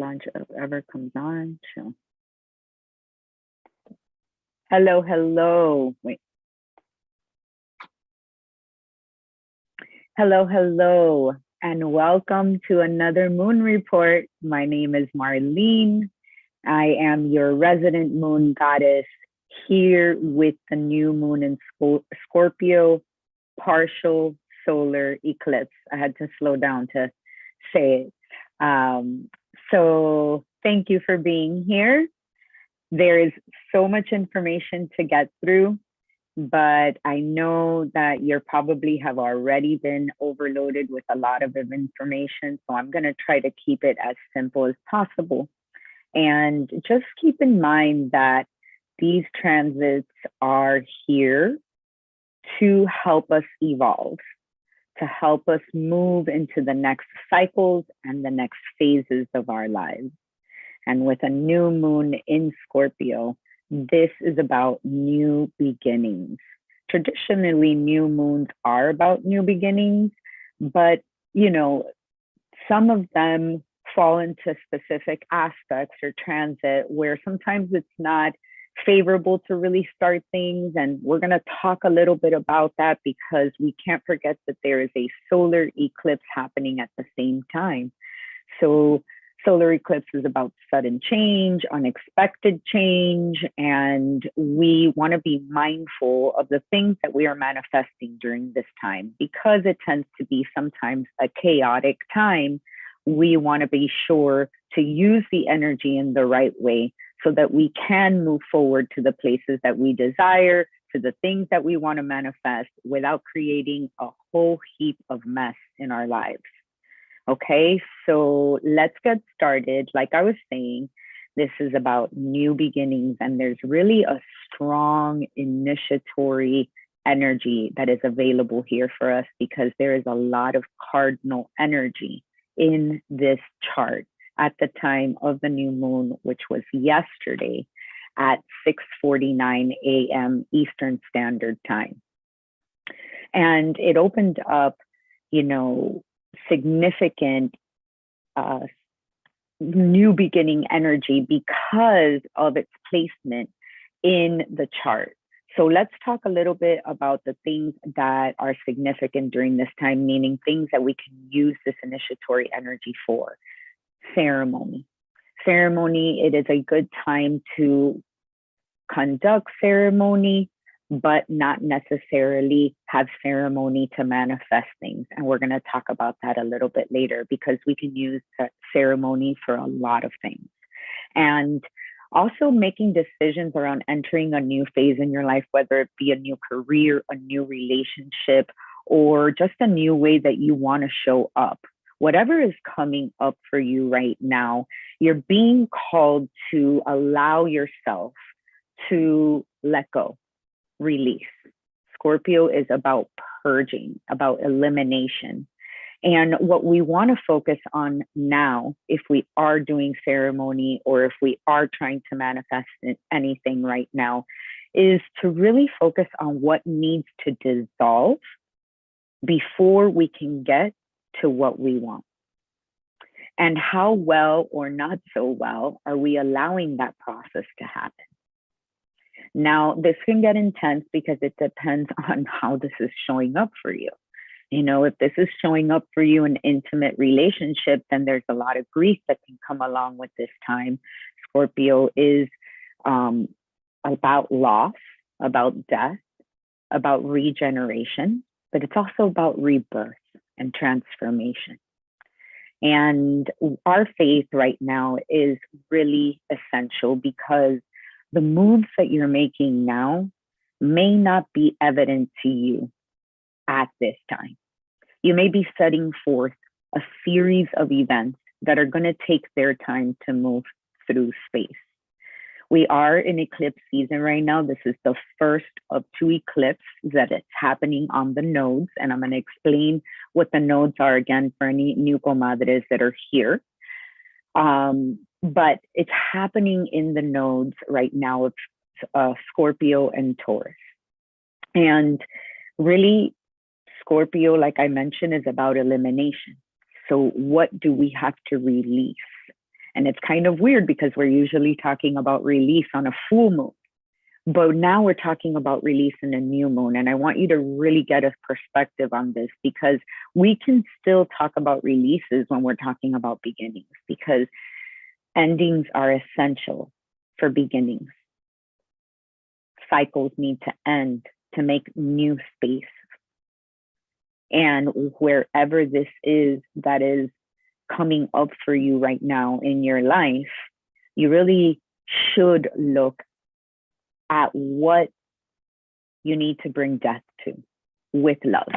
launch ever comes on. So, hello, hello. Wait. Hello, hello, and welcome to another moon report. My name is Marlene. I am your resident moon goddess here with the new moon in Scorpio, partial solar eclipse. I had to slow down to say it. So thank you for being here. There is so much information to get through, but I know that you probably have already been overloaded with a lot of information. So I'm going to try to keep it as simple as possible. And just keep in mind that these transits are here to help us evolve, to help us move into the next cycles and the next phases of our lives. And with a new moon in Scorpio, this is about new beginnings. Traditionally, new moons are about new beginnings, but some of them fall into specific aspects or transit where sometimes it's not favorable to really start things. And we're going to talk a little bit about that because we can't forget that there is a solar eclipse happening at the same time. So solar eclipse is about sudden change, unexpected change, and we want to be mindful of the things that we are manifesting during this time. Because it tends to be sometimes a chaotic time, we want to be sure to use the energy in the right way so that we can move forward to the places that we desire, to the things that we want to manifest without creating a whole heap of mess in our lives. Okay, so let's get started. Like I was saying, this is about new beginnings, and there's really a strong initiatory energy that is available here for us because there is a lot of cardinal energy in this chart at the time of the new moon, which was yesterday at 6:49 a.m. Eastern Standard Time. And it opened up, significant new beginning energy because of its placement in the chart. So let's talk a little bit about the things that are significant during this time, meaning things that we can use this initiatory energy for. Ceremony. Ceremony, it is a good time to conduct ceremony, but not necessarily have ceremony to manifest things. And we're going to talk about that a little bit later because we can use ceremony for a lot of things. And also making decisions around entering a new phase in your life, whether it be a new career, a new relationship, or just a new way that you want to show up. Whatever is coming up for you right now, you're being called to allow yourself to let go. Release. Scorpio is about purging, about elimination. And what we want to focus on now, if we are doing ceremony or if we are trying to manifest anything right now, is to really focus on what needs to dissolve before we can get to what we want. And how well or not so well are we allowing that process to happen? Now, this can get intense because it depends on how this is showing up for you. If this is showing up for you in intimate relationship, then there's a lot of grief that can come along with this time. Scorpio is about loss, about death, about regeneration, but it's also about rebirth and transformation. And our faith right now is really essential because the moves that you're making now may not be evident to you at this time. You may be setting forth a series of events that are going to take their time to move through space. We are in eclipse season right now. This is the first of two eclipses that it's happening on the nodes. And I'm going to explain what the nodes are again for any new comadres that are here. But it's happening in the nodes right now of Scorpio and Taurus. And really, Scorpio, like I mentioned, is about elimination. So what do we have to release? And it's kind of weird because we're usually talking about release on a full moon. But now we're talking about release in a new moon. And I want you to really get a perspective on this, because we can still talk about releases when we're talking about beginnings, because endings are essential for beginnings. Cycles need to end to make new space. And wherever this is that is coming up for you right now in your life, you really should look at what you need to bring death to with love.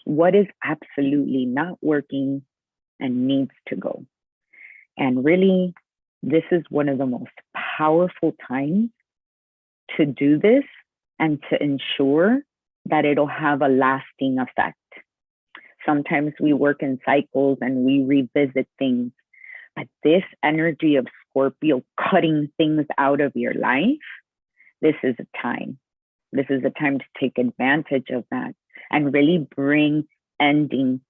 What is absolutely not working and needs to go. And really, this is one of the most powerful times to do this and to ensure that it'll have a lasting effect. Sometimes we work in cycles and we revisit things, but this energy of Scorpio cutting things out of your life, this is a time. This is a time to take advantage of that and really bring ending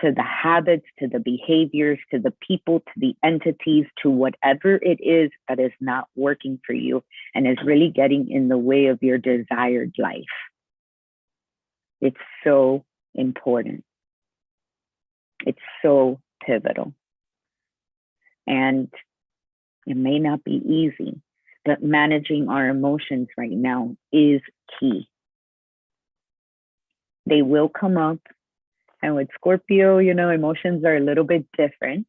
to the habits, to the behaviors, to the people, to the entities, to whatever it is that is not working for you and is really getting in the way of your desired life. It's so important. It's so pivotal. And it may not be easy, but managing our emotions right now is key. They will come up. And with Scorpio, emotions are a little bit different,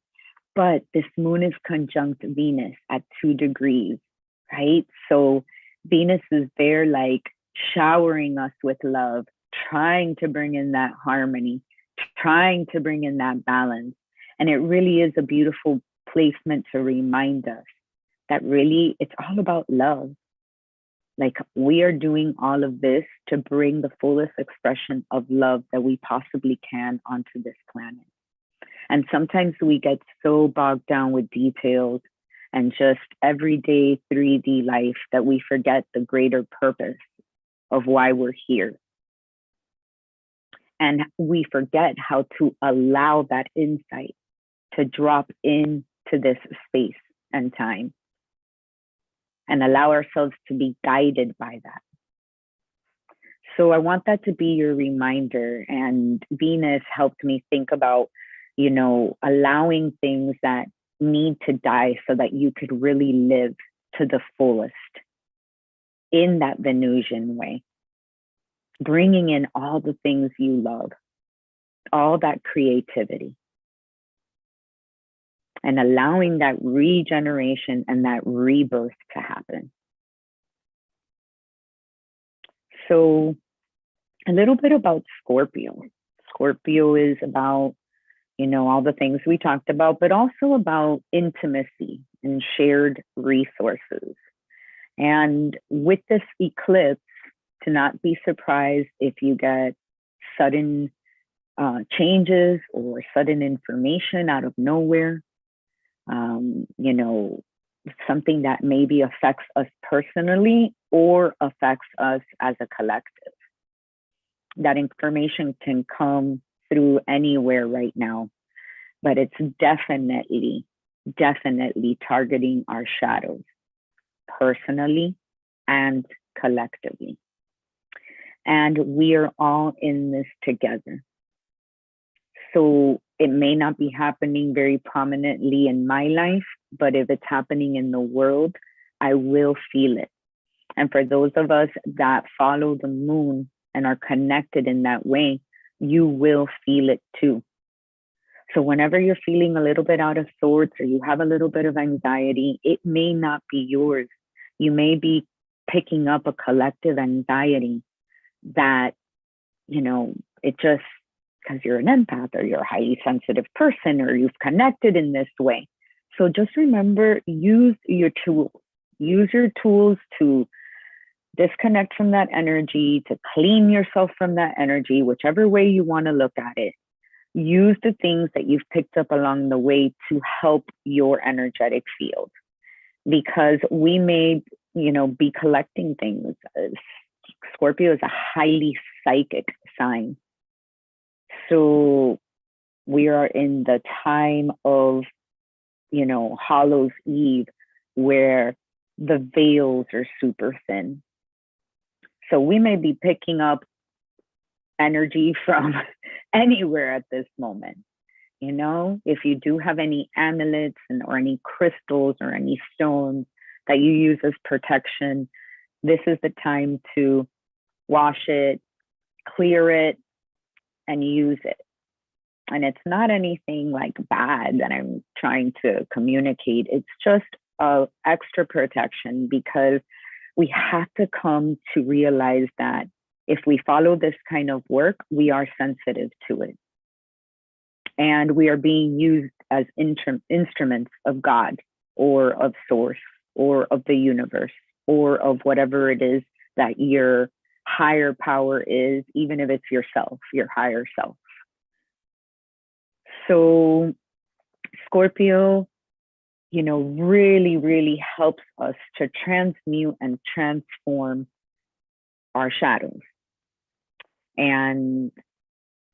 but this moon is conjunct Venus at 2 degrees, right? So Venus is there like showering us with love, trying to bring in that harmony, trying to bring in that balance. And it really is a beautiful placement to remind us that really it's all about love. Like, we are doing all of this to bring the fullest expression of love that we possibly can onto this planet. And sometimes we get so bogged down with details and just everyday 3D life that we forget the greater purpose of why we're here. And we forget how to allow that insight to drop into this space and time, and allow ourselves to be guided by that. So I want that to be your reminder. And Venus helped me think about, allowing things that need to die so that you could really live to the fullest in that Venusian way. Bringing in all the things you love, all that creativity, and allowing that regeneration and that rebirth to happen. So a little bit about Scorpio. Scorpio is about, all the things we talked about, but also about intimacy and shared resources. And with this eclipse, to not be surprised if you get sudden changes or sudden information out of nowhere. Something that maybe affects us personally or affects us as a collective. That information can come through anywhere right now, but it's definitely targeting our shadows, personally and collectively. And we are all in this together. So it may not be happening very prominently in my life, but if it's happening in the world, I will feel it. And for those of us that follow the moon and are connected in that way, you will feel it too. So whenever you're feeling a little bit out of sorts or you have a little bit of anxiety, it may not be yours. You may be picking up a collective anxiety that, it just, because you're an empath or you're a highly sensitive person or you've connected in this way. So just remember, use your tools. Use your tools to disconnect from that energy, to clean yourself from that energy, whichever way you want to look at it. Use the things that you've picked up along the way to help your energetic field. Because we may, be collecting things. Scorpio is a highly psychic sign. So we are in the time of Hallows Eve, where the veils are super thin. So we may be picking up energy from anywhere at this moment. If you do have any amulets or any crystals or any stones that you use as protection, this is the time to wash it, clear it, and use it. And it's not anything like bad that I'm trying to communicate. It's just a extra protection, because we have to come to realize that if we follow this kind of work, we are sensitive to it. And we are being used as instruments of God or of Source or of the universe or of whatever it is that your higher power is, even if it's yourself, your higher self. So Scorpio, really, really helps us to transmute and transform our shadows. And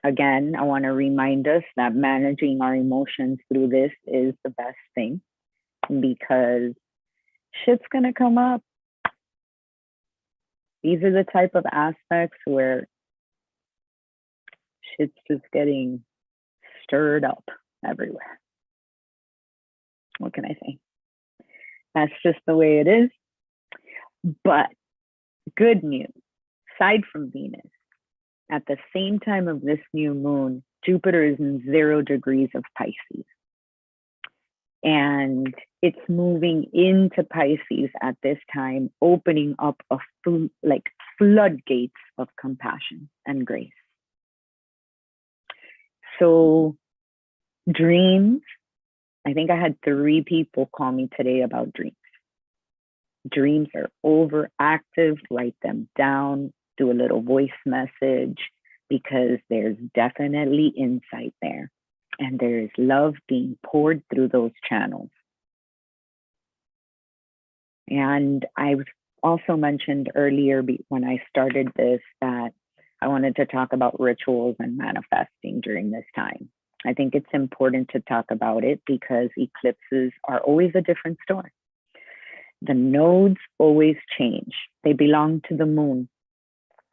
again, I want to remind us that managing our emotions through this is the best thing, because shit's going to come up. These are the type of aspects where shit's just getting stirred up everywhere. What can I say? That's just the way it is. But good news, aside from Venus, at the same time of this new moon, Jupiter is in 0 degrees of Pisces. And it's moving into Pisces at this time, opening up floodgates of compassion and grace. So dreams, I think I had 3 people call me today about dreams. Dreams are overactive, write them down, do a little voice message, because there's definitely insight there. And there is love being poured through those channels. And I also mentioned earlier when I started this that I wanted to talk about rituals and manifesting during this time. I think it's important to talk about it because eclipses are always a different story. The nodes always change. They belong to the moon.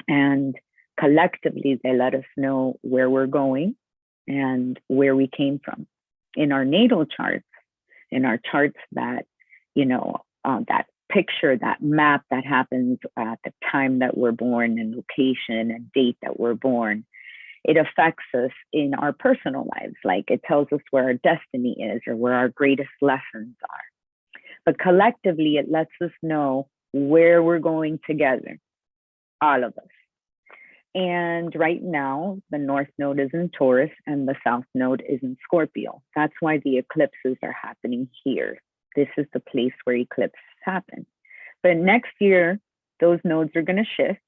And collectively, they let us know where we're going and where we came from. In our natal charts, in our charts that, that picture, that map that happens at the time that we're born and location and date that we're born, it affects us in our personal lives. Like it tells us where our destiny is or where our greatest lessons are. But collectively, it lets us know where we're going together, all of us. And right now, the North Node is in Taurus and the South Node is in Scorpio. That's why the eclipses are happening here. This is the place where eclipses happen. But next year, those nodes are going to shift,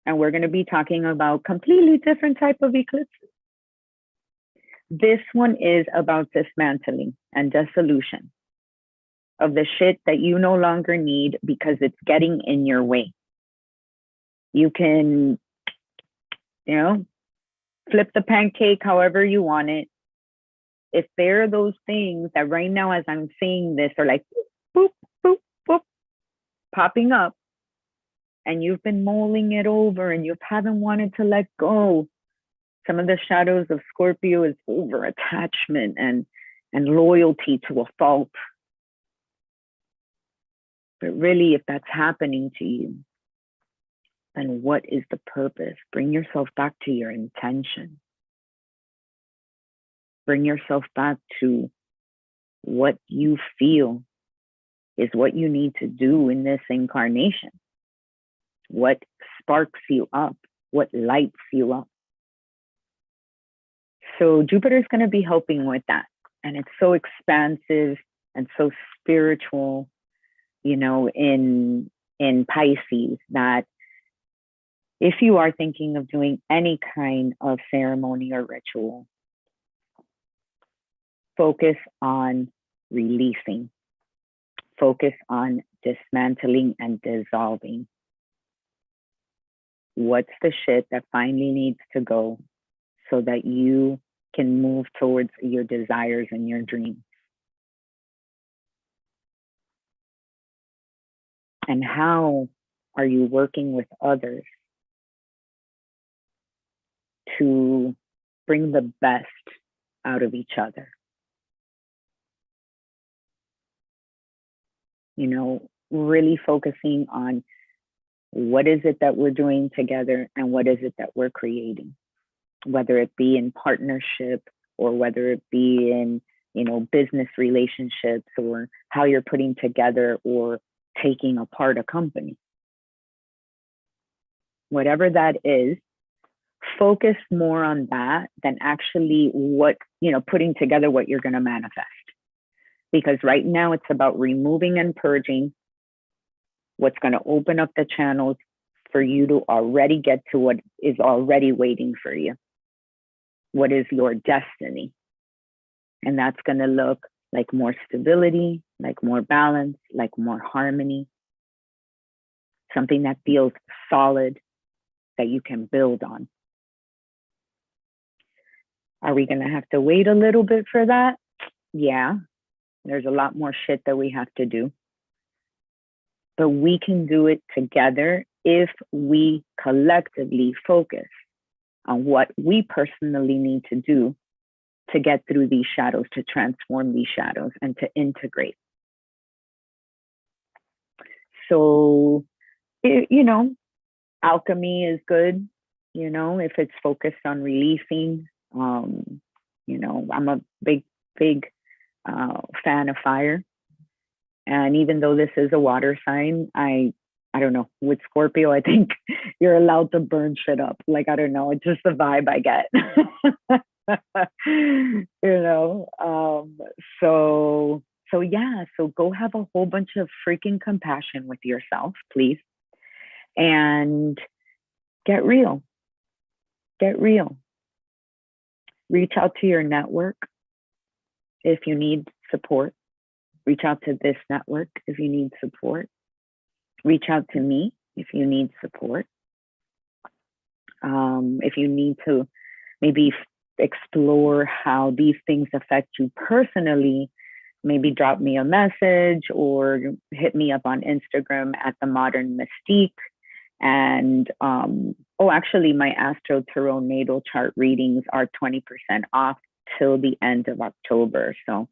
and we're going to be talking about completely different type of eclipses. This one is about dismantling and dissolution of the shit that you no longer need because it's getting in your way. You can, flip the pancake however you want it. If there are those things that right now, as I'm saying this, are like boop, boop, boop, popping up, and you've been mulling it over and you haven't wanted to let go. Some of the shadows of Scorpio is over attachment and loyalty to a fault. But really, if that's happening to you, then what is the purpose? Bring yourself back to your intention. Bring yourself back to what you feel is what you need to do in this incarnation. What sparks you up, what lights you up. So Jupiter is going to be helping with that. And it's so expansive and so spiritual, in Pisces, that if you are thinking of doing any kind of ceremony or ritual, focus on releasing, focus on dismantling and dissolving. What's the shit that finally needs to go so that you can move towards your desires and your dreams? And how are you working with others to bring the best out of each other? You know, really focusing on what is it that we're doing together and what is it that we're creating, whether it be in partnership or whether it be in, you know, business relationships, or how you're putting together or taking apart a company. Whatever that is, focus more on that than actually what, you know, putting together what you're going to manifest. Because right now it's about removing and purging what's going to open up the channels for you to already get to what is already waiting for you. What is your destiny? And that's going to look like more stability, like more balance, like more harmony, something that feels solid that you can build on. Are we going to have to wait a little bit for that? Yeah, there's a lot more shit that we have to do. But we can do it together if we collectively focus on what we personally need to do to get through these shadows, to transform these shadows, and to integrate. So, you know, alchemy is good, you know, if it's focused on releasing. You know, I'm a big fan of fire. And even though this is a water sign, I don't know, with Scorpio, I think you're allowed to burn shit up. Like, I don't know, it's just the vibe I get. You know, so yeah, so go have a whole bunch of freaking compassion with yourself, please. And get real. Get real. Reach out to your network if you need support. Reach out to this network if you need support. Reach out to me if you need support. If you need to maybe explore how these things affect you personally, maybe drop me a message or hit me up on Instagram at The Modern Mystique. And actually, my Astro Tarot natal chart readings are 20% off till the end of October. So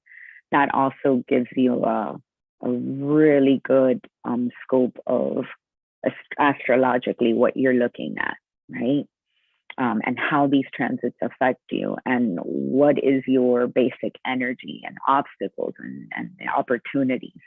that also gives you a really good scope of astrologically what you're looking at, right? And how these transits affect you, and what is your basic energy and obstacles and opportunities.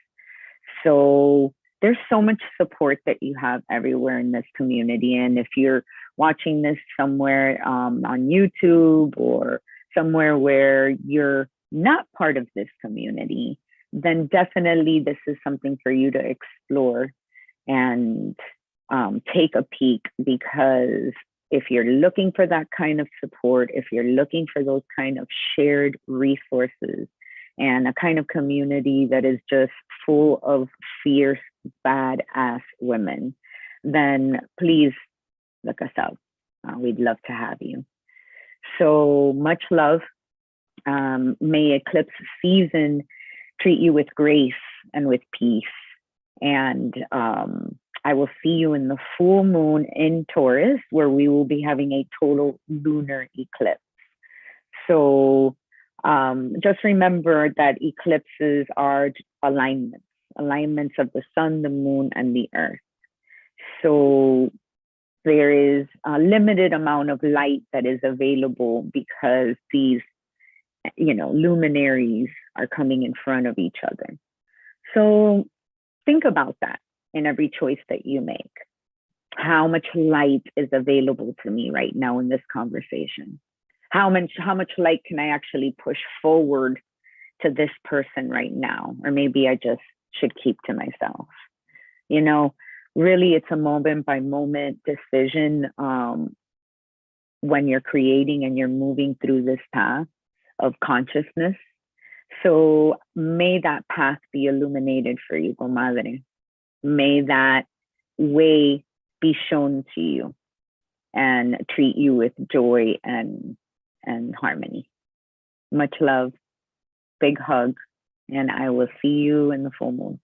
So there's so much support that you have everywhere in this community. And if you're watching this somewhere on YouTube or somewhere where you're not part of this community, then definitely this is something for you to explore and take a peek. Because if you're looking for that kind of support, if you're looking for those kind of shared resources and a kind of community that is just full of fierce, badass women, then please look us up. We'd love to have you. So much love. May eclipse season treat you with grace and with peace. And I will see you in the full moon in Taurus, where we will be having a total lunar eclipse. So just remember that eclipses are alignments of the sun, the moon, and the earth. So there is a limited amount of light that is available because these, you know, luminaries are coming in front of each other. So think about that in every choice that you make. How much light is available to me right now in this conversation? How much light can I actually push forward to this person right now? Or maybe I just should keep to myself. You know, really, it's a moment by moment decision when you're creating and you're moving through this path of consciousness. So may that path be illuminated for you, comadre. May that way be shown to you and treat you with joy and harmony. Much love, big hug, and I will see you in the full moon.